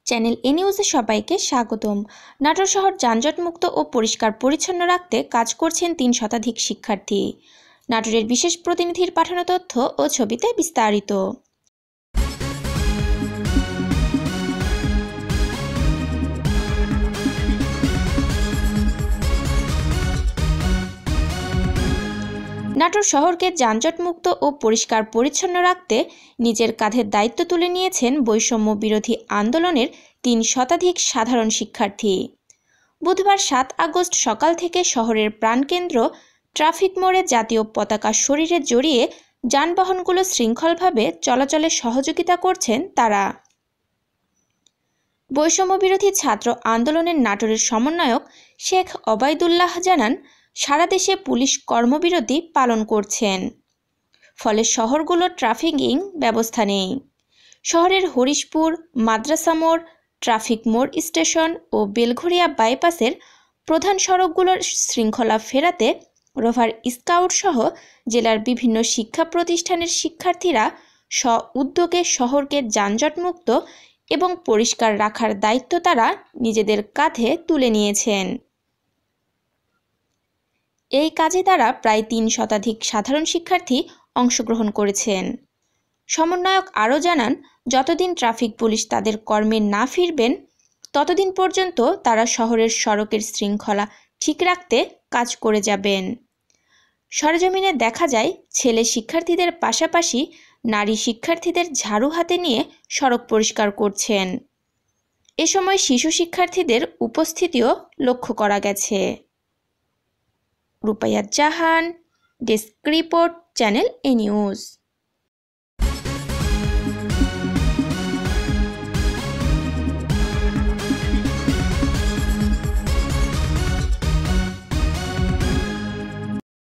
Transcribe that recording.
Channel এ নিউজে সবাইকে স্বাগতম। নাটোর শহর যানজটমুক্ত ও পরিষ্কার পরিচ্ছন্ন রাখতে কাজ করছেন ৩ শতাধিক শিক্ষার্থী। নাটোরের বিশেষ প্রতিনিধির পাঠানো তথ্য ও ছবিতে বিস্তারিত। নাটোর শহরকে যানজটমুক্ত ও পরিষ্কার পরিচ্ছন্ন রাখতে নিজের কাঁধে দায়িত্ব তুলে নিয়েছেন বৈষম্য বিরোধী আন্দোলনের ৩ শতাধিক সাধারণ শিক্ষার্থী। বুধবার ৭ আগস্ট সকাল থেকে শহরের প্রাণকেন্দ্র ট্রাফিক মোড়ে জাতীয় পতাকা শরীরে জড়িয়ে যানবাহনগুলো শৃঙ্খলভাবে চলাচলে সহযোগিতা করছেন তারা। বৈষম্য বিরোধী ছাত্র আন্দোলনের নাটোরের সমন্বয়ক শেখ ওবায়দুল্লাহ জানান, সারা দেশে পুলিশ কর্মবিরতি পালন করছেন, ফলে শহরগুলোর ট্রাফিকিং ব্যবস্থা নেই। শহরের হরিশপুর, মাদ্রাসা মোড়, ট্রাফিক মোড় স্টেশন ও বেলঘরিয়া বাইপাসের প্রধান সড়কগুলোর শৃঙ্খলা ফেরাতে রোভার স্কাউট সহ জেলার বিভিন্ন শিক্ষা প্রতিষ্ঠানের শিক্ষার্থীরা স্ব-উদ্যোগে শহরকে যানজটমুক্ত এবং পরিষ্কার রাখার দায়িত্ব তারা নিজেদের কাঁধে তুলে নিয়েছেন। এই কাজে তারা প্রায় ৩ শতাধিক সাধারণ শিক্ষার্থী অংশগ্রহণ করেছেন। সমন্বয়ক আরও জানান, যতদিন ট্রাফিক পুলিশ তাদের কর্মে না ফিরবেন ততদিন পর্যন্ত তারা শহরের সড়কের শৃঙ্খলা ঠিক রাখতে কাজ করে যাবেন। সরেজমিনে দেখা যায়, ছেলে শিক্ষার্থীদের পাশাপাশি নারী শিক্ষার্থীদের ঝাড়ু হাতে নিয়ে সড়ক পরিষ্কার করছেন। এ সময় শিশু শিক্ষার্থীদের উপস্থিতিও লক্ষ্য করা গেছে। রুপাইয়া জাহান, ডেস্ক রিপোর্ট, চ্যানেল এ নিউজ।